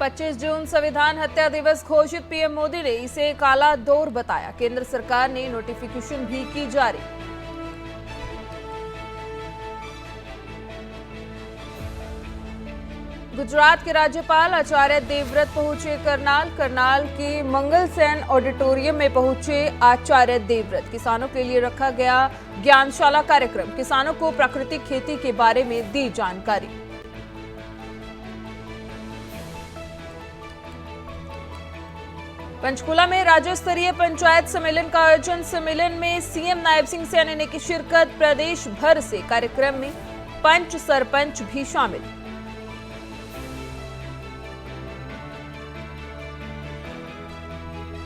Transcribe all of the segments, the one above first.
25 जून संविधान हत्या दिवस घोषित। पीएम मोदी ने इसे काला दौर बताया। केंद्र सरकार ने नोटिफिकेशन भी की जारी। गुजरात के राज्यपाल आचार्य देवव्रत पहुंचे करनाल। करनाल के मंगलसेन ऑडिटोरियम में पहुंचे आचार्य देवव्रत। किसानों के लिए रखा गया ज्ञानशाला कार्यक्रम। किसानों को प्राकृतिक खेती के बारे में दी जानकारी। पंचकुला में राज्य स्तरीय पंचायत सम्मेलन का आयोजन। सम्मेलन में सीएम नायब सिंह सैनी ने की शिरकत। प्रदेश भर से कार्यक्रम में पंच सरपंच भी शामिल।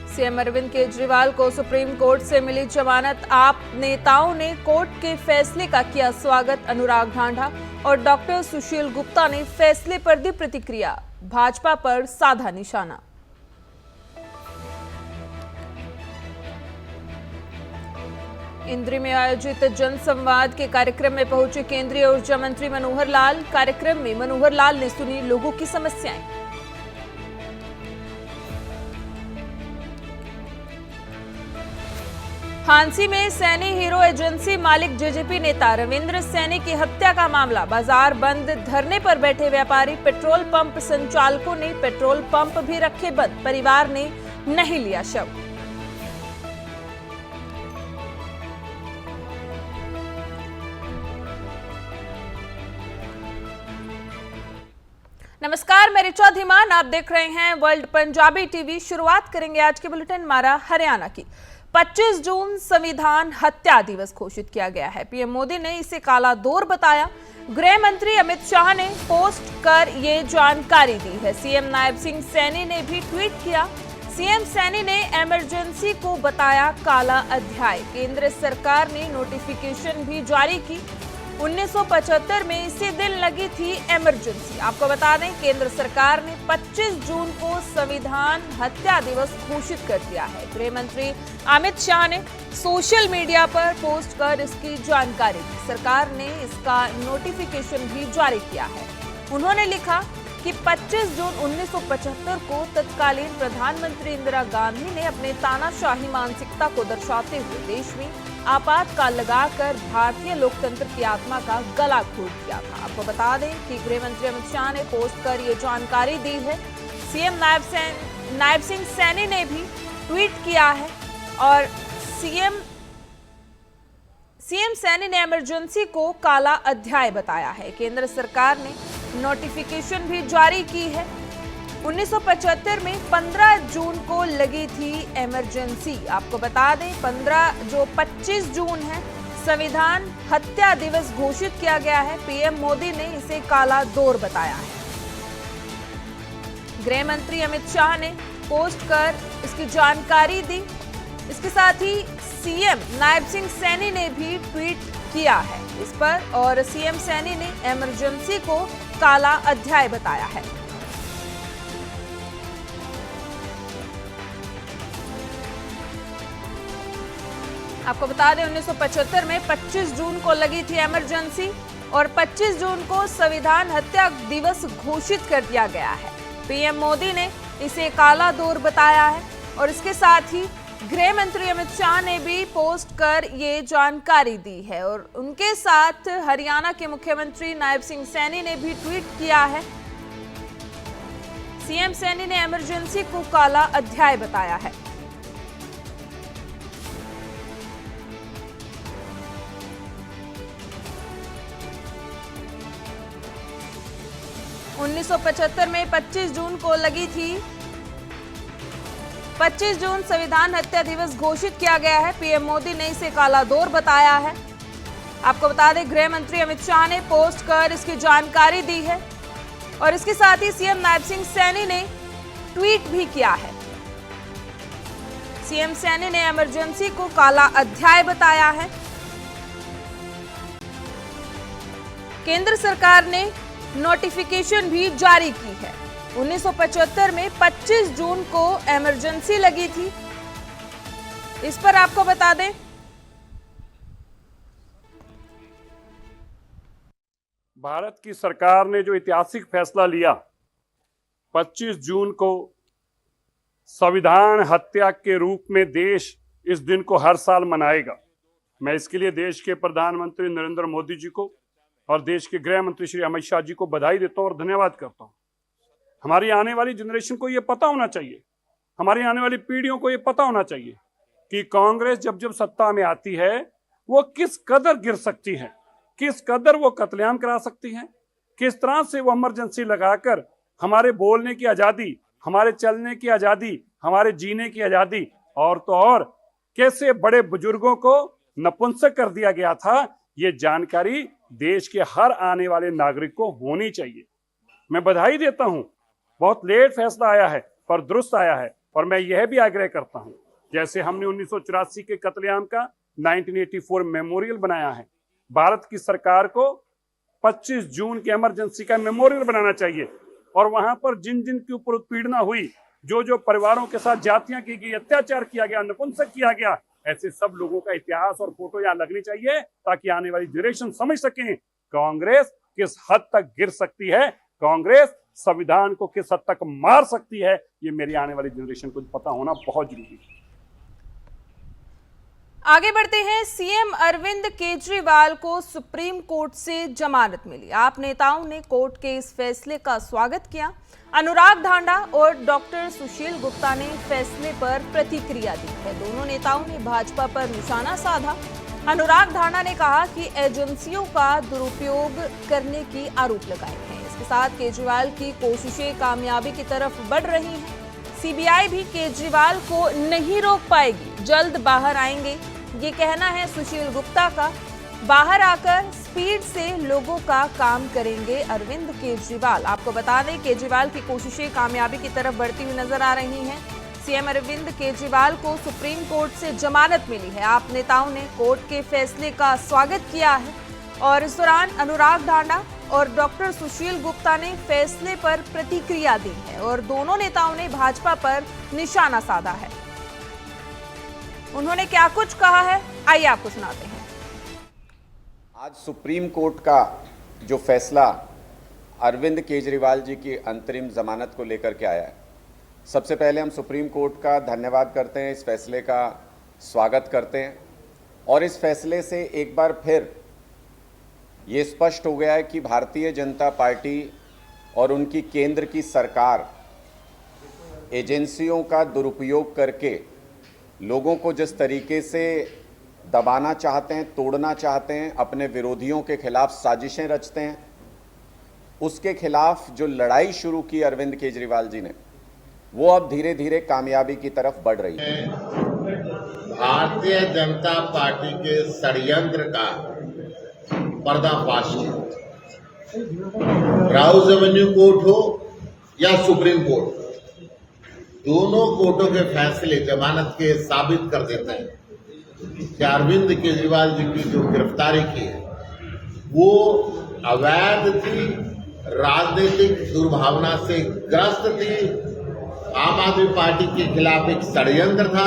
सीएम अरविंद केजरीवाल को सुप्रीम कोर्ट से मिली जमानत। आप नेताओं ने कोर्ट के फैसले का किया स्वागत। अनुराग ढांढा और डॉक्टर सुशील गुप्ता ने फैसले पर दी प्रतिक्रिया। भाजपा पर साधा निशाना। इंद्री में आयोजित जनसंवाद के कार्यक्रम में पहुंचे केंद्रीय ऊर्जा मंत्री मनोहर लाल। कार्यक्रम में मनोहर लाल ने सुनी लोगों की समस्याएं। हांसी में सैनी हीरो एजेंसी मालिक जेजेपी नेता रविंद्र सैनी की हत्या का मामला। बाजार बंद, धरने पर बैठे व्यापारी। पेट्रोल पंप संचालकों ने पेट्रोल पंप भी रखे बंद। परिवार ने नहीं लिया शव। नमस्कार, मैं ऋचा धीमान, आप देख रहे हैं वर्ल्ड पंजाबी टीवी। शुरुआत करेंगे आज के बुलेटिन मारा हरियाणा की। 25 जून संविधान हत्या दिवस घोषित किया गया है। पीएम मोदी ने इसे काला दौर बताया। गृह मंत्री अमित शाह ने पोस्ट कर ये जानकारी दी है। सीएम नायब सिंह सैनी ने भी ट्वीट किया। सीएम सैनी ने इमरजेंसी को बताया काला अध्याय। केंद्र सरकार ने नोटिफिकेशन भी जारी की। 1975 में इसी दिन लगी थी इमरजेंसी। आपको बता दें, केंद्र सरकार ने 25 जून को संविधान हत्या दिवस घोषित कर दिया है। गृह मंत्री अमित शाह ने सोशल मीडिया पर पोस्ट कर इसकी जानकारी दी। सरकार ने इसका नोटिफिकेशन भी जारी किया है। उन्होंने लिखा कि 25 जून 1975 को तत्कालीन प्रधानमंत्री इंदिरा गांधी ने अपने तानाशाही मानसिकता को दर्शाते हुए देश में आपातकाल लगाकर भारतीय लोकतंत्र की आत्मा का गला घोट दिया था। आपको बता दें कि गृह मंत्री अमित शाह ने पोस्ट कर ये जानकारी दी है। सीएम नायब सिंह सैनी ने भी ट्वीट किया है और सीएम सैनी ने इमरजेंसी को काला अध्याय बताया है। केंद्र सरकार ने नोटिफिकेशन भी जारी की है। 1975 में 15 जून को लगी थी इमरजेंसी। आपको बता दें 25 जून है, संविधान हत्या दिवस घोषित किया गया है। पीएम मोदी ने इसे काला दौर बताया है। गृह मंत्री अमित शाह ने पोस्ट कर इसकी जानकारी दी। इसके साथ ही सीएम नायब सिंह सैनी ने भी ट्वीट किया है इस पर और सीएम सैनी ने इमरजेंसी को काला अध्याय बताया है। आपको बता दें 1975 में 25 जून को लगी थी इमरजेंसी और 25 जून को संविधान हत्या दिवस घोषित कर दिया गया है। पीएम मोदी ने इसे काला दौर बताया है और इसके साथ ही गृह मंत्री अमित शाह ने भी पोस्ट कर ये जानकारी दी है और उनके साथ हरियाणा के मुख्यमंत्री नायब सिंह सैनी ने भी ट्वीट किया है। सीएम सैनी ने इमरजेंसी को काला अध्याय बताया है। उन्नीस सौ 1975 में 25 जून को लगी थी 25 जून संविधान हत्या दिवस घोषित किया गया है। पीएम मोदी ने इसे काला दौर बताया है। आपको बता दें गृह मंत्री अमित शाह ने पोस्ट कर इसकी जानकारी दी है और इसके साथ ही सीएम नायब सिंह सैनी ने ट्वीट भी किया है। सीएम सैनी ने इमरजेंसी को काला अध्याय बताया है। केंद्र सरकार ने नोटिफिकेशन भी जारी की है। 1975 में 25 जून को इमरजेंसी लगी थी। इस पर आपको बता दें भारत की सरकार ने जो ऐतिहासिक फैसला लिया 25 जून को संविधान हत्या के रूप में देश इस दिन को हर साल मनाएगा। मैं इसके लिए देश के प्रधानमंत्री नरेंद्र मोदी जी को और देश के गृह मंत्री श्री अमित शाह जी को बधाई देता हूं और धन्यवाद करता हूं। हमारी आने वाली जनरेशन को यह पता होना चाहिए, हमारी आने वाली पीढ़ियों को यह पता होना चाहिए कि कांग्रेस जब जब सत्ता में आती है वो किस कदर गिर सकती है, किस कदर वो कत्लेआम करा सकती है, किस तरह से वो इमरजेंसी लगाकर हमारे बोलने की आजादी, हमारे चलने की आजादी, हमारे जीने की आजादी और तो और कैसे बड़े बुजुर्गों को नपुंसक कर दिया गया था। ये जानकारी देश के हर आने वाले नागरिक को होनी चाहिए। मैं बधाई देता हूं, बहुत लेट फैसला आया है पर दुरुस्त आया है। और मैं यह भी आग्रह करता हूं, जैसे हमने 1984 के कत्लेआम का 1984 मेमोरियल बनाया है, भारत की सरकार को 25 जून की इमरजेंसी का मेमोरियल बनाना चाहिए और वहां पर जिन जिन के ऊपर उत्पीड़ना हुई, जो जो परिवारों के साथ जातियां की गई, अत्याचार किया गया, नपुंसक किया गया, ऐसे सब लोगों का इतिहास और फोटो यहाँ लगनी चाहिए ताकि आने वाली जनरेशन समझ सके कांग्रेस किस हद तक गिर सकती है, कांग्रेस संविधान को किस हद तक मार सकती है। ये मेरी आने वाली जनरेशन को पता होना बहुत जरूरी है। आगे बढ़ते हैं। सीएम अरविंद केजरीवाल को सुप्रीम कोर्ट से जमानत मिली। आप नेताओं ने कोर्ट के इस फैसले का स्वागत किया। अनुराग ढांडा और डॉक्टर सुशील गुप्ता ने फैसले पर प्रतिक्रिया दी है। दोनों नेताओं ने भाजपा पर निशाना साधा। अनुराग ढांडा ने कहा कि एजेंसियों का दुरुपयोग करने की आरोप लगाए हैं। इसके साथ केजरीवाल की कोशिशें कामयाबी की तरफ बढ़ रही हैं। सीबीआई भी केजरीवाल को नहीं रोक पाएगी, जल्द बाहर आएंगे, ये कहना है सुशील गुप्ता का। बाहर आकर स्पीड से लोगों का काम करेंगे अरविंद केजरीवाल। आपको बता दें, केजरीवाल की कोशिशें कामयाबी की तरफ बढ़ती हुई नजर आ रही हैं। सीएम अरविंद केजरीवाल को सुप्रीम कोर्ट से जमानत मिली है। आप नेताओं ने कोर्ट के फैसले का स्वागत किया है और इस दौरान अनुराग ढांडा और डॉक्टर सुशील गुप्ता ने फैसले पर प्रतिक्रिया दी है और दोनों नेताओं ने भाजपा पर निशाना साधा है। उन्होंने क्या कुछ कहा है, आइए आपको सुनाते हैं। आज सुप्रीम कोर्ट का जो फैसला अरविंद केजरीवाल जी की अंतरिम जमानत को लेकर के आया है, सबसे पहले हम सुप्रीम कोर्ट का धन्यवाद करते हैं, इस फैसले का स्वागत करते हैं और इस फैसले से एक बार फिर ये स्पष्ट हो गया है कि भारतीय जनता पार्टी और उनकी केंद्र की सरकार एजेंसियों का दुरुपयोग करके लोगों को जिस तरीके से दबाना चाहते हैं, तोड़ना चाहते हैं, अपने विरोधियों के खिलाफ साजिशें रचते हैं, उसके खिलाफ जो लड़ाई शुरू की अरविंद केजरीवाल जी ने, वो अब धीरे धीरे कामयाबी की तरफ बढ़ रही है। भारतीय जनता पार्टी के षड्यंत्र का पर्दाफाश राउज एवेन्यू कोर्ट हो या सुप्रीम कोर्ट, दोनों कोर्टों के फैसले जमानत के साबित कर देते हैं कि अरविंद केजरीवाल जी की जो गिरफ्तारी की है वो अवैध थी, राजनीतिक दुर्भावना से ग्रस्त थी, आम आदमी पार्टी के खिलाफ एक षड्यंत्र था,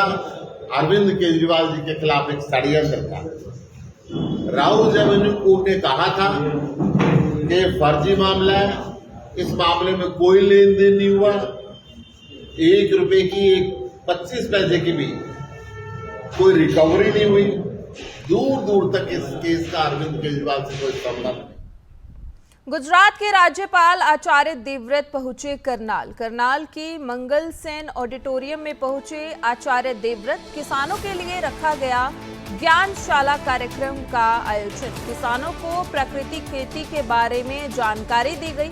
अरविंद केजरीवाल जी के खिलाफ एक षड्यंत्र था। राउज एवेन्यू कोर्ट ने कहा था कि फर्जी मामला है, इस मामले में कोई लेन देन नहीं हुआ, 1 रुपए की 25 पैसे की भी कोई रिकवरी नहीं हुई। दूर दूर तक इस केस का अरविंद केजरीवाल से कोई संबंध नहीं। गुजरात के राज्यपाल आचार्य देवव्रत पहुंचे करनाल की मंगल सेन ऑडिटोरियम में पहुंचे आचार्य देवव्रत। किसानों के लिए रखा गया ज्ञानशाला कार्यक्रम का आयोजन। किसानों को प्राकृतिक खेती के बारे में जानकारी दी गई।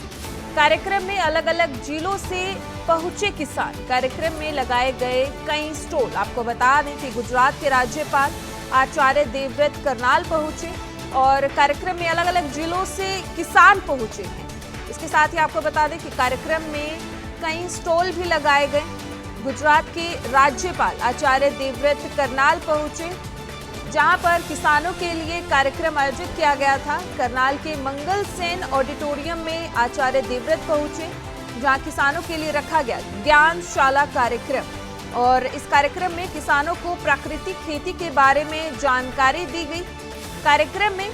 कार्यक्रम में अलग अलग जिलों से पहुंचे किसान। कार्यक्रम में लगाए गए कई स्टॉल। आपको बता दें कि गुजरात के राज्यपाल आचार्य देवव्रत करनाल पहुंचे और कार्यक्रम में अलग अलग जिलों से किसान पहुंचे हैं। इसके साथ ही आपको बता दें कि कार्यक्रम में कई स्टॉल भी लगाए गए। गुजरात के राज्यपाल आचार्य देवव्रत करनाल पहुंचे, जहां पर किसानों के लिए कार्यक्रम आयोजित किया गया था। करनाल के मंगल सेन ऑडिटोरियम में आचार्य देवव्रत पहुंचे, जहां किसानों के लिए रखा गया ज्ञानशाला कार्यक्रम और इस कार्यक्रम में किसानों को प्राकृतिक खेती के बारे में जानकारी दी गई। कार्यक्रम में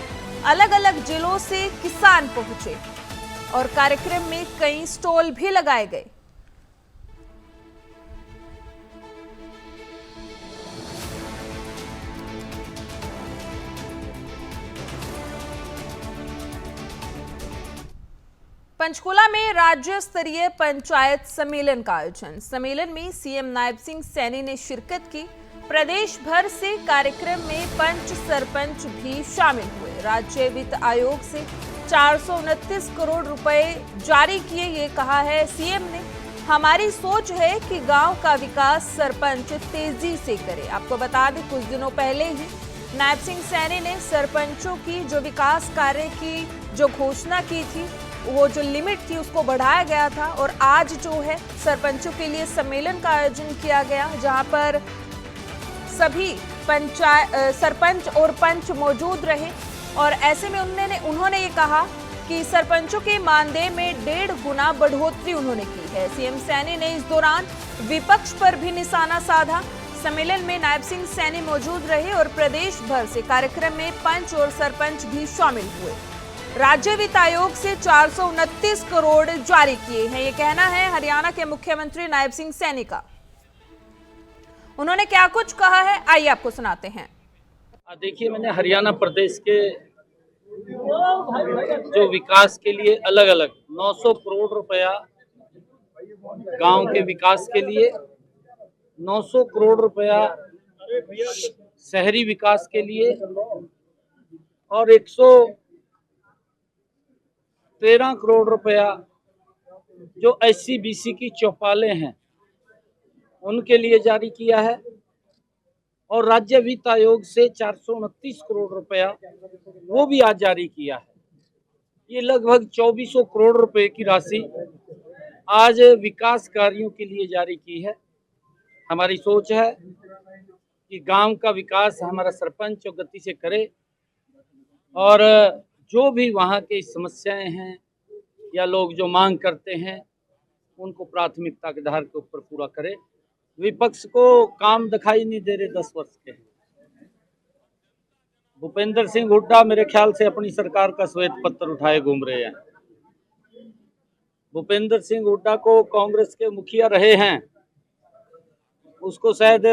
अलग अलग जिलों से किसान पहुंचे और कार्यक्रम में कई स्टॉल भी लगाए गए। पंचकुला में राज्य स्तरीय पंचायत सम्मेलन का आयोजन। सम्मेलन में सीएम नायब सिंह सैनी ने शिरकत की। प्रदेश भर से कार्यक्रम में पंच सरपंच भी शामिल हुए। राज्य वित्त आयोग से 429 करोड़ रुपए जारी किए। ये कहा है सीएम ने, हमारी सोच है कि गांव का विकास सरपंच तेजी से करे। आपको बता दें, कुछ दिनों पहले ही नायब सिंह सैनी ने सरपंचों की जो विकास कार्य की जो घोषणा की थी, वो जो लिमिट थी उसको बढ़ाया गया था। और आज जो है सरपंचों के लिए सम्मेलन का आयोजन किया गया, जहां पर सभी सरपंच और पंच मौजूद रहे। और ऐसे में उन्होंने ये कहा कि सरपंचों के मानदेय में 1.5 गुना बढ़ोतरी उन्होंने की है। सीएम सैनी ने इस दौरान विपक्ष पर भी निशाना साधा। सम्मेलन में नायब सिंह सैनी मौजूद रहे और प्रदेश भर से कार्यक्रम में पंच और सरपंच भी शामिल हुए। राज्य वित्त आयोग से 429 करोड़ जारी किए हैं, ये कहना है हरियाणा के मुख्यमंत्री नायब सिंह सैनी का। उन्होंने क्या कुछ कहा है, आइए आपको सुनाते हैं। देखिए, मैंने हरियाणा प्रदेश के जो विकास के लिए अलग अलग 900 करोड़ रुपया गांव के विकास के लिए, 900 करोड़ रुपया शहरी विकास के लिए और 113 करोड़ रुपया जो SC/BC की चौपालें हैं उनके लिए जारी किया है। और राज्य वित्त आयोग से 429 करोड़ रुपया वो भी आज जारी किया है। ये लगभग 2400 करोड़ रुपए की राशि आज विकास कार्यों के लिए जारी की है। हमारी सोच है कि गांव का विकास हमारा सरपंच गति से करे और जो भी वहाँ की समस्याएं हैं या लोग जो मांग करते हैं उनको प्राथमिकता के आधार के ऊपर पूरा करे। विपक्ष को काम दिखाई नहीं दे रहे 10 वर्ष के। भूपेंद्र सिंह हुड्डा मेरे ख्याल से अपनी सरकार का श्वेत पत्र उठाए घूम रहे हैं। भूपेंद्र सिंह हुड्डा को कांग्रेस के मुखिया रहे हैं, उसको शायद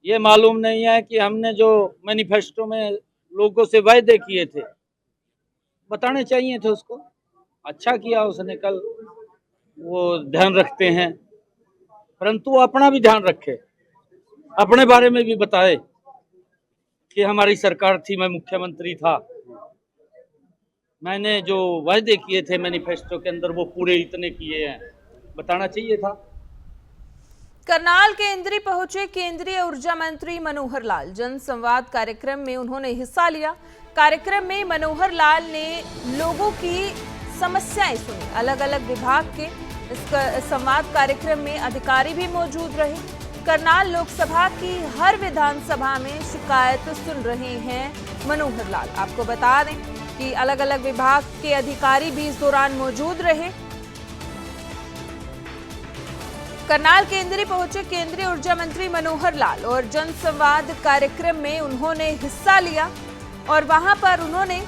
ये मालूम नहीं है कि हमने जो मैनिफेस्टो में लोगों से वायदे किए थे बताने चाहिए थे उसको। अच्छा किया उसने, कल वो ध्यान रखते हैं, परंतु अपना भी ध्यान रखे, अपने बारे में भी बताए कि हमारी सरकार थी, मैं मुख्यमंत्री था, मैंने जो वायदे किए थे मैनिफेस्टो के अंदर वो पूरे इतने किए हैं, बताना चाहिए था। करनाल के इंद्री पहुंचे केंद्रीय ऊर्जा मंत्री मनोहर लाल। जन संवाद कार्यक्रम में उन्होंने हिस्सा लिया। कार्यक्रम में मनोहर लाल ने लोगों की समस्याएं सुनी। अलग अलग विभाग के इस संवाद कार्यक्रम में अधिकारी भी मौजूद रहे। करनाल लोकसभा की हर विधानसभा में शिकायत सुन रहे हैं मनोहर लाल। आपको बता दें कि अलग अलग विभाग के अधिकारी भी इस दौरान मौजूद रहे। करनाल केंद्रीय पहुंचे केंद्रीय ऊर्जा मंत्री मनोहर लाल और जन संवाद कार्यक्रम में उन्होंने हिस्सा लिया और वहां पर उन्होंने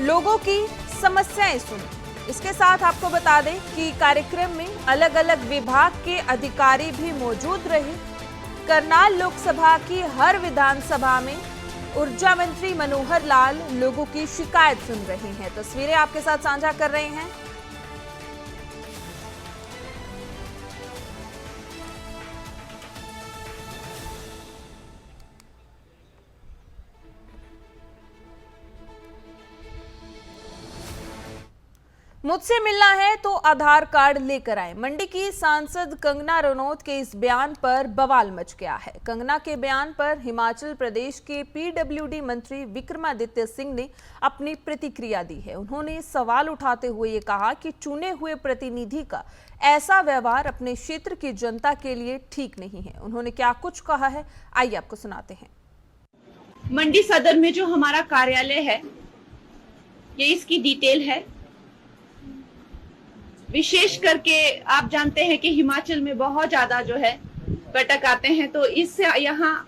लोगों की समस्याएं सुनी। इसके साथ आपको बता दें कि कार्यक्रम में अलग अलग विभाग के अधिकारी भी मौजूद रहे। करनाल लोकसभा की हर विधानसभा में ऊर्जा मंत्री मनोहर लाल लोगों की शिकायत सुन रहे हैं। तस्वीरें आपके साथ साझा कर रहे हैं। मुझसे मिलना है तो आधार कार्ड लेकर आए। मंडी की सांसद कंगना रनौत के इस बयान पर बवाल मच गया है। कंगना के बयान पर हिमाचल प्रदेश के PWD मंत्री विक्रमादित्य सिंह ने अपनी प्रतिक्रिया दी है। उन्होंने सवाल उठाते हुए ये कहा कि चुने हुए प्रतिनिधि का ऐसा व्यवहार अपने क्षेत्र की जनता के लिए ठीक नहीं है। उन्होंने क्या कुछ कहा है, आइए आपको सुनाते हैं। मंडी सदर में जो हमारा कार्यालय है, ये इसकी डिटेल है। विशेष करके आप जानते हैं कि हिमाचल में बहुत ज्यादा जो है पर्यटक आते हैं, तो इससे यहाँ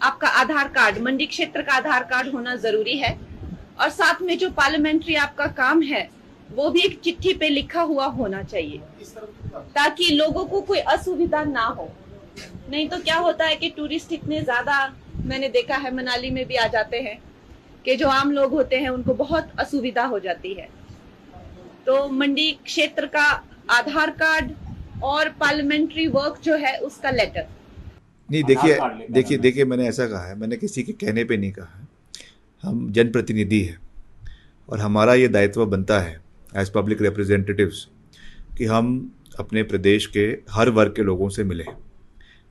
आपका आधार कार्ड, मंडी क्षेत्र का आधार कार्ड होना जरूरी है। और साथ में जो पार्लियामेंट्री आपका काम है वो भी एक चिट्ठी पे लिखा हुआ होना चाहिए, ताकि लोगों को कोई असुविधा ना हो। नहीं तो क्या होता है कि टूरिस्ट इतने ज्यादा, मैंने देखा है मनाली में भी आ जाते हैं, कि जो आम लोग होते हैं उनको बहुत असुविधा हो जाती है। तो मंडी क्षेत्र का आधार कार्ड और पार्लियामेंट्री वर्क जो है उसका लेटर। नहीं, देखिए मैंने ऐसा कहा है, मैंने किसी के कहने पे नहीं कहा है। हम जनप्रतिनिधि हैं और हमारा ये दायित्व बनता है एज पब्लिक रिप्रेजेंटेटिव्स कि हम अपने प्रदेश के हर वर्ग के लोगों से मिलें,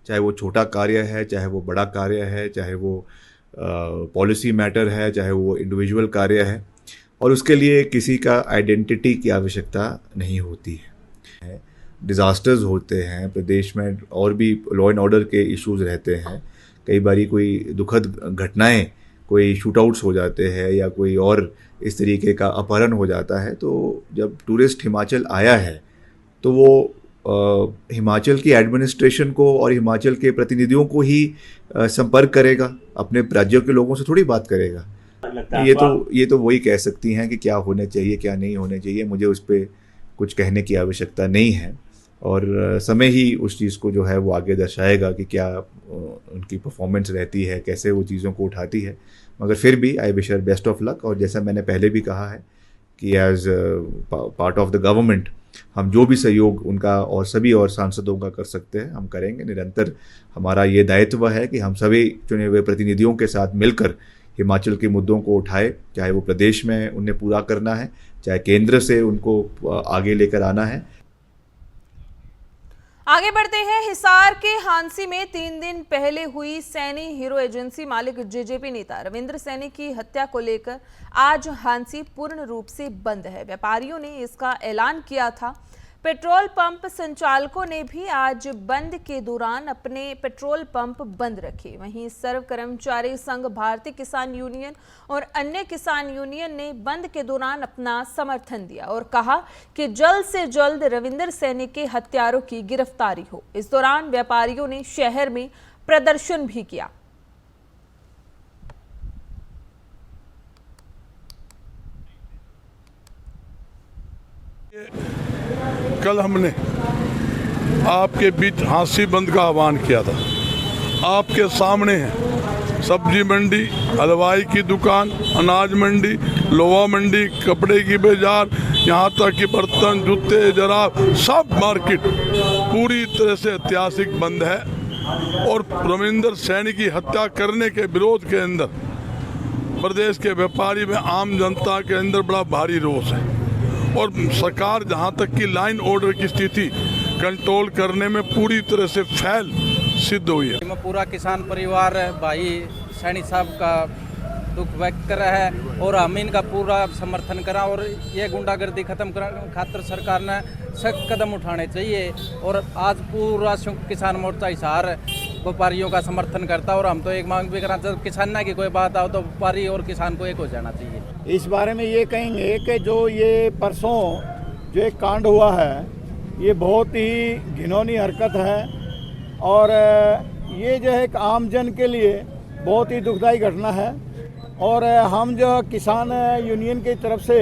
चाहे वो छोटा कार्य है, चाहे वो बड़ा कार्य है, चाहे वो पॉलिसी मैटर है, चाहे वो इंडिविजुअल कार्य है, और उसके लिए किसी का आइडेंटिटी की आवश्यकता नहीं होती है। डिज़ास्टर्स होते हैं प्रदेश में और भी लॉ एंड ऑर्डर के इश्यूज़ रहते हैं, कई बारी कोई दुखद घटनाएं, कोई शूटआउट्स हो जाते हैं या कोई और इस तरीके का अपहरण हो जाता है। तो जब टूरिस्ट हिमाचल आया है तो वो हिमाचल की एडमिनिस्ट्रेशन को और हिमाचल के प्रतिनिधियों को ही संपर्क करेगा, अपने राज्यों के लोगों से थोड़ी बात करेगा। ये तो वही कह सकती हैं कि क्या होना चाहिए क्या नहीं होना चाहिए। मुझे उस पर कुछ कहने की आवश्यकता नहीं है और समय ही उस चीज़ को जो है वो आगे दर्शाएगा कि क्या उनकी परफॉर्मेंस रहती है, कैसे वो चीज़ों को उठाती है। मगर फिर भी I wish her best of luck. और जैसा मैंने पहले भी कहा है कि as part of the government हम जो भी सहयोग उनका और सभी और सांसदों का कर सकते हैं हम करेंगे। निरंतर हमारा ये दायित्व है कि हम सभी चुने हुए प्रतिनिधियों के साथ मिलकर हिमाचल के मुद्दों को उठाए, चाहे वो प्रदेश में उन्हें पूरा करना है, चाहे केंद्र से उनको आगे लेकर आना है। आगे बढ़ते हैं। हिसार के हांसी में 3 दिन पहले हुई सैनी हीरो एजेंसी मालिक जेजेपी नेता रविंद्र सैनी की हत्या को लेकर आज हांसी पूर्ण रूप से बंद है। व्यापारियों ने इसका ऐलान किया था। पेट्रोल पंप संचालकों ने भी आज बंद के दौरान अपने पेट्रोल पंप बंद रखे। वहीं सर्व कर्मचारी संघ, भारतीय किसान यूनियन और अन्य किसान यूनियन ने बंद के दौरान अपना समर्थन दिया और कहा कि जल्द से जल्द रविंद्र सैनी के हत्यारों की गिरफ्तारी हो। इस दौरान व्यापारियों ने शहर में प्रदर्शन भी किया। कल हमने आपके बीच हांसी बंद का आह्वान किया था। आपके सामने है सब्जी मंडी, हलवाई की दुकान, अनाज मंडी, लोहा मंडी, कपड़े की बाजार, यहाँ तक कि बर्तन, जूते, जराब, सब मार्केट पूरी तरह से ऐतिहासिक बंद है। और रविंद्र सैनी की हत्या करने के विरोध के अंदर प्रदेश के व्यापारी में आम जनता के अंदर बड़ा भारी रोष है और सरकार जहां तक कि लाइन ऑर्डर की स्थिति कंट्रोल करने में पूरी तरह से फेल सिद्ध हुई है। पूरा किसान परिवार भाई सैनी साहब का दुख व्यक्त कर रहा है और हम इनका पूरा समर्थन करा और ये गुंडागर्दी खत्म करने खातिर सरकार ने सख्त कदम उठाने चाहिए। और आज पूरा किसान मोर्चा हिसार व्यापारियों का समर्थन करता और हम तो एक मांग भी करा, जब किसान की कोई बात आओ तो व्यापारी और किसान को एक हो जाना चाहिए। इस बारे में ये कहेंगे कि जो ये परसों जो एक कांड हुआ है ये बहुत ही घिनौनी हरकत है और ये जो है एक आम जन के लिए बहुत ही दुखदायी घटना है। और हम जो किसान यूनियन की तरफ से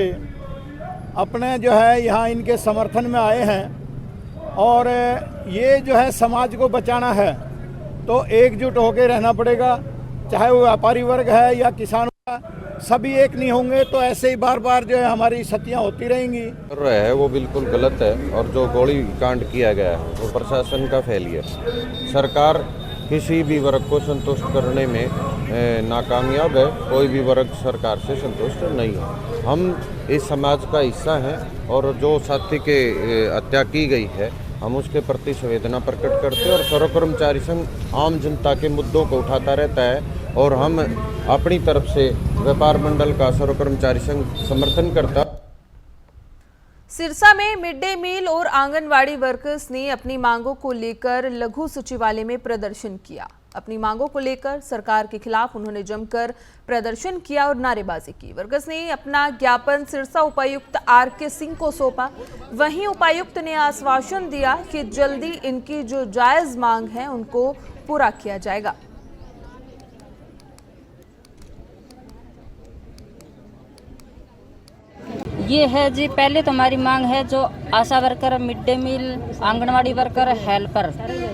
अपने जो है यहाँ इनके समर्थन में आए हैं और ये जो है समाज को बचाना है तो एकजुट होकर रहना पड़ेगा, चाहे वो व्यापारी वर्ग है या किसान, सभी एक नहीं होंगे तो ऐसे ही बार बार जो है हमारी क्षतियाँ होती रहेंगी। है वो बिल्कुल गलत है और जो गोली कांड किया गया है वो प्रशासन का फेलियर। सरकार किसी भी वर्ग को संतुष्ट करने में नाकामयाब है, कोई भी वर्ग सरकार से संतुष्ट नहीं है। हम इस समाज का हिस्सा हैं और जो साथी के हत्या की गई है हम उसके प्रति संवेदना प्रकट करते हैं और सर्व कर्मचारी संघ आम जनता के मुद्दों को उठाता रहता है और हम अपनी तरफ से व्यापार मंडल का सर्व कर्मचारी संघ समर्थन करता। सिरसा में मिड डे मील और आंगनवाड़ी वर्कर्स ने अपनी मांगों को लेकर लघु सचिवालय में प्रदर्शन किया। अपनी मांगों को लेकर सरकार के खिलाफ उन्होंने जमकर प्रदर्शन किया और नारेबाजी की। वर्कर्स ने अपना ज्ञापन सिरसा उपायुक्त RK सिंह को सौंपा। वहीं उपायुक्त ने आश्वासन दिया कि जल्दी इनकी जो जायज मांग है उनको पूरा किया जाएगा। ये है जी, पहले तो हमारी मांग है जो ASHA worker, mid day meal, anganwadi worker, helper,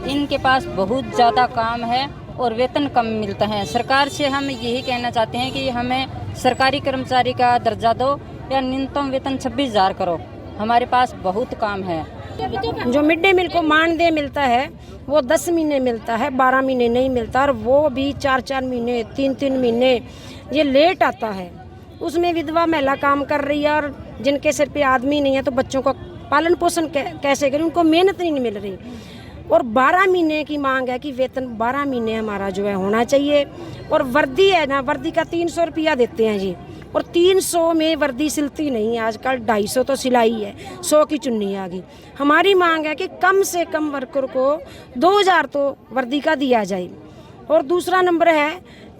इनके पास बहुत ज़्यादा काम है और वेतन कम मिलता है। सरकार से हम यही कहना चाहते हैं कि हमें सरकारी कर्मचारी का दर्जा दो या न्यूनतम वेतन 26,000 करो हमारे पास बहुत काम है। जो मिड डे मील को मानदेय मिलता है वो 10 महीने मिलता है, 12 महीने नहीं मिलता, और वो भी 4-4 महीने 3-3 महीने ये लेट आता है। उसमें विधवा महिला काम कर रही है और जिनके सिर पे आदमी नहीं है तो बच्चों का पालन पोषण कैसे करें, उनको मेहनत नहीं मिल रही। और 12 महीने की मांग है कि वेतन 12 महीने हमारा जो है होना चाहिए। और वर्दी है ना, वर्दी का 300 रुपया देते हैं जी, और 300 में वर्दी सिलती नहीं है आजकल, 250 तो सिलाई है, 100 की चुन्नी आ गई। हमारी मांग है कि कम से कम वर्कर को 2000 तो वर्दी का दिया जाए। और दूसरा नंबर है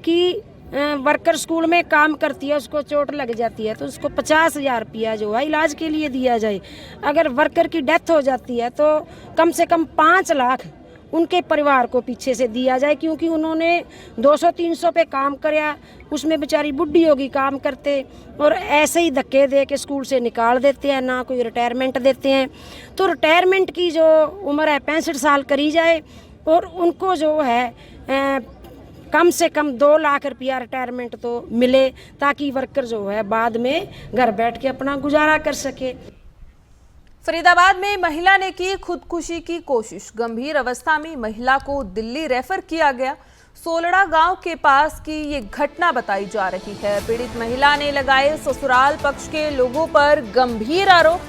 कि वर्कर स्कूल में काम करती है, उसको चोट लग जाती है तो उसको 50,000 रुपया जो है इलाज के लिए दिया जाए। अगर वर्कर की डेथ हो जाती है तो कम से कम 5 लाख उनके परिवार को पीछे से दिया जाए, क्योंकि उन्होंने 200-300 पे काम कराया, उसमें बेचारी बुढ़ी होगी काम करते, और ऐसे ही धक्के दे के स्कूल से निकाल देते हैं, ना कोई रिटायरमेंट देते हैं। तो रिटायरमेंट की जो उम्र है 65 साल करी जाए, और उनको जो है कम से कम 2 लाख रुपया रिटायरमेंट तो मिले, ताकि वर्कर जो है बाद में घर बैठ के अपना गुजारा कर सके। फरीदाबाद में महिला ने की खुदकुशी की कोशिश, गंभीर अवस्था में महिला को दिल्ली रेफर किया गया। सोलड़ा गांव के पास की ये घटना बताई जा रही है। पीड़ित महिला ने लगाए ससुराल पक्ष के लोगों पर गंभीर आरोप।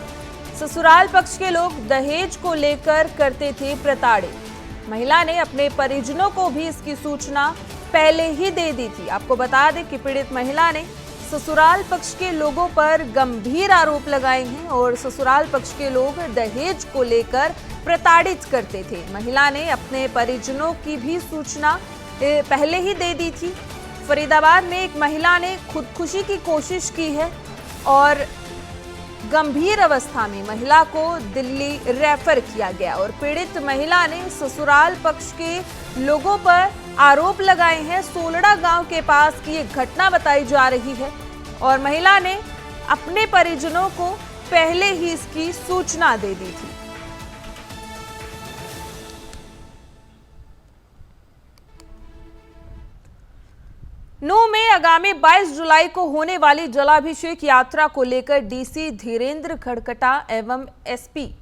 ससुराल पक्ष के लोग दहेज को लेकर करते थे प्रताड़ित। महिला ने अपने परिजनों को भी इसकी सूचना पहले ही दे दी थी। आपको बता दें कि पीड़ित महिला ने ससुराल पक्ष के लोगों पर गंभीर आरोप लगाए हैं और ससुराल पक्ष के लोग दहेज को लेकर प्रताड़ित करते थे। महिला ने अपने परिजनों की भी सूचना पहले ही दे दी थी। फरीदाबाद में एक महिला ने खुदकुशी की कोशिश की है और गंभीर अवस्था में महिला को दिल्ली रेफर किया गया और पीड़ित महिला ने ससुराल पक्ष के लोगों पर आरोप लगाए हैं। सोलड़ा गांव के पास की एक घटना बताई जा रही है और महिला ने अपने परिजनों को पहले ही इसकी सूचना दे दी थी। नूंह में आगामी 22 जुलाई को होने वाली जलाभिषेक यात्रा को लेकर डीसी धीरेन्द्र खड़कटा एवं एसपी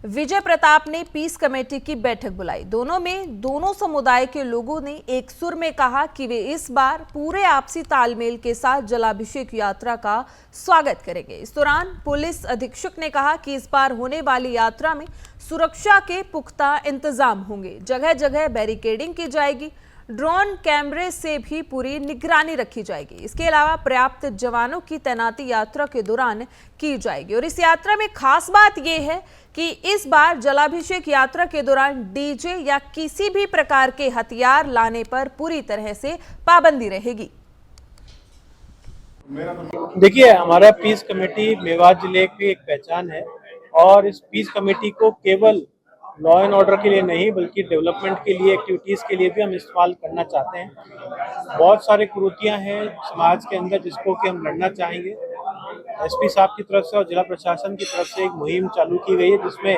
विजय प्रताप ने पीस कमेटी की बैठक बुलाई। दोनों समुदाय के लोगों ने एक सुर में कहा कि वे इस बार पूरे आपसी तालमेल के साथ जलाभिषेक यात्रा का स्वागत करेंगे। इस दौरान पुलिस अधीक्षक ने कहा कि इस बार होने वाली यात्रा में सुरक्षा के पुख्ता इंतजाम होंगे। जगह जगह बैरिकेडिंग की जाएगी, ड्रोन कैमरे से भी पूरी निगरानी रखी जाएगी। इसके अलावा पर्याप्त जवानों की तैनाती यात्रा के दौरान की जाएगी। और इस यात्रा में खास बात यह है कि इस बार जलाभिषेक यात्रा के दौरान डीजे या किसी भी प्रकार के हथियार लाने पर पूरी तरह से पाबंदी रहेगी। देखिए, हमारा पीस कमेटी मेवात जिले की एक पहचान है और इस पीस कमेटी को केवल लॉ एंड ऑर्डर के लिए नहीं बल्कि डेवलपमेंट के लिए, एक्टिविटीज़ के लिए भी हम इस्तेमाल करना चाहते हैं। बहुत सारे कुरीतियां हैं समाज के अंदर जिसको कि हम लड़ना चाहेंगे। एसपी साहब की तरफ से और जिला प्रशासन की तरफ से एक मुहिम चालू की गई है जिसमें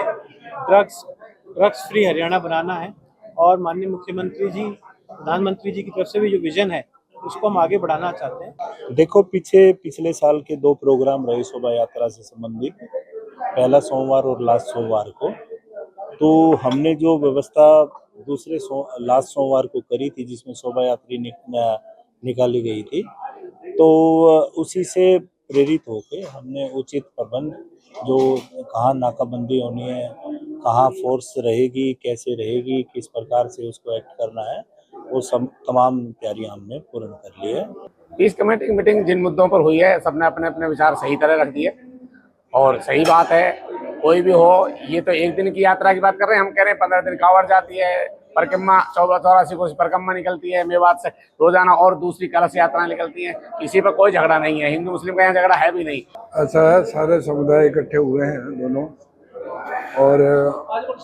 ड्रग्स फ्री हरियाणा बनाना है और माननीय मुख्यमंत्री जी, प्रधानमंत्री जी की तरफ से भी जो विजन है उसको हम आगे बढ़ाना चाहते हैं। देखो, पिछले साल के 2 प्रोग्राम रहे शोभा यात्रा से संबंधित, पहला सोमवार और लास्ट सोमवार को। तो हमने जो व्यवस्था लास्ट सोमवार को करी थी जिसमें शोभा यात्री निकाली गई थी, तो उसी से प्रेरित होकर हमने उचित प्रबंध, जो कहाँ नाकाबंदी होनी है, कहाँ फोर्स रहेगी, कैसे रहेगी, किस प्रकार से उसको एक्ट करना है, वो सब तमाम तैयारियां हमने पूर्ण कर ली है। पीस कमेटी की मीटिंग जिन मुद्दों पर हुई है सबने अपने अपने विचार सही तरह रख दिए और सही बात है, कोई भी हो। ये तो एक दिन की यात्रा की बात कर रहे हैं, हम कह रहे हैं 15 दिन कांवड़ जाती है, परिक्रमा 84 को परिक्रमा निकलती है मेवात से, रोजाना और दूसरी कलश यात्राएं निकलती हैं। किसी पर कोई झगड़ा नहीं है, हिंदू मुस्लिम का यहाँ झगड़ा है भी नहीं। ऐसा है, सारे समुदाय इकट्ठे हुए हैं दोनों, और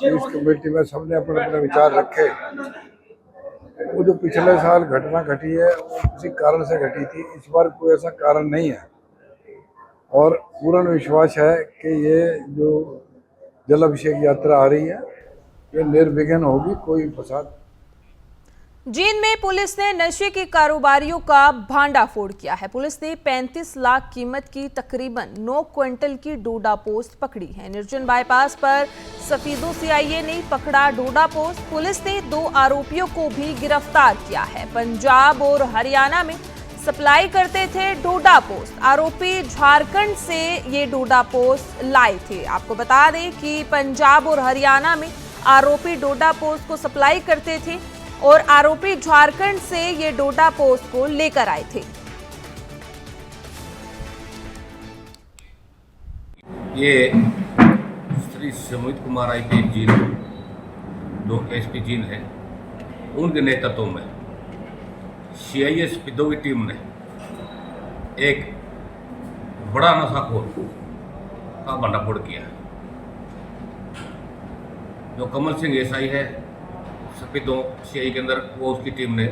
इस कमेटी में सबने अपने अपने विचार रखे। वो जो पिछले साल घटना घटी है उसी कारण से घटी थी, इस बार कोई ऐसा कारण नहीं है और पूर्ण विश्वास है कि ये जो जलाभिषेक यात्रा आ रही है ये निर्विघ्न होगी, कोई फसाद। जींद में पुलिस ने नशे के कारोबारियों का भांडाफोड़ किया है। पुलिस ने 35 लाख कीमत की तकरीबन 9 क्विंटल की डोडा पोस्ट पकड़ी है। निर्जन बाईपास पर सफीदों सीआईए ने पकड़ा डोडा पोस्ट। पुलिस ने 2 आरोपियों को भी गिरफ्तार किया है। पंजाब और हरियाणा में सप्लाई करते थे डोडा पोस्ट। आरोपी झारखंड से ये डोडा पोस्ट लाए थे। आपको बता दें कि पंजाब और हरियाणा में आरोपी डोडा पोस्ट को सप्लाई करते थे और आरोपी झारखंड से ये डोडा पोस्ट को लेकर आए थे। ये श्री सुमित कुमार आईपीएस जीन, जो एसपी जीन है, उनके नेतृत्व में सीआईए स्पीडो की टीम ने एक बड़ा नशाखोर का भंडाफोड़ किया। जो कमल सिंह एसआई है सफीदों सीआई के अंदर, वो उसकी टीम ने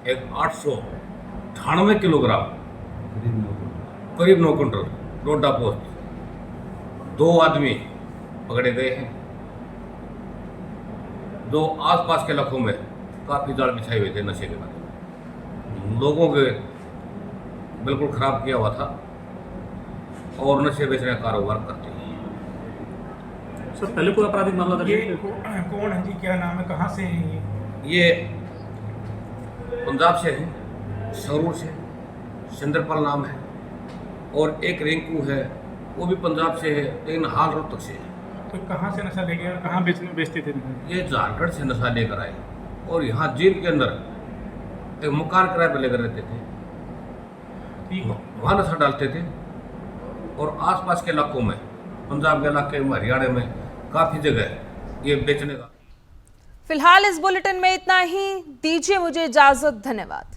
एक 898 किलोग्राम करीब 9 क्विंटल डोडा पोस्ट 2 आदमी पकड़े गए हैं। जो आसपास के इलाकों में काफ़ी जाल बिछाए हुए थे नशे के बाद, लोगों के बिल्कुल खराब किया हुआ था और नशे बेचने का कारोबार करते हैं। सर, पहले कोई आपराधिक मामला दर्ज है? कौन है जी, क्या नाम है, कहाँ से हैं ये पंजाब से है, संगरूर से, सिंदरपाल नाम है, और एक रिंकू है, वो भी पंजाब से है, लेकिन हाल रोहतक से है। तो कहाँ से नशा लेके और कहाँ बेचते थे? ये झारखंड से नशा लेकर आए और यहाँ जींद के अंदर एक मकान किराए पर लेकर रहते थे, वहाँ नशा डालते थे और आसपास के इलाकों में, पंजाब के इलाके में, हरियाणा में काफ़ी जगह ये बेचने का। फिलहाल इस बुलेटिन में इतना ही। दीजिए मुझे इजाजत। धन्यवाद।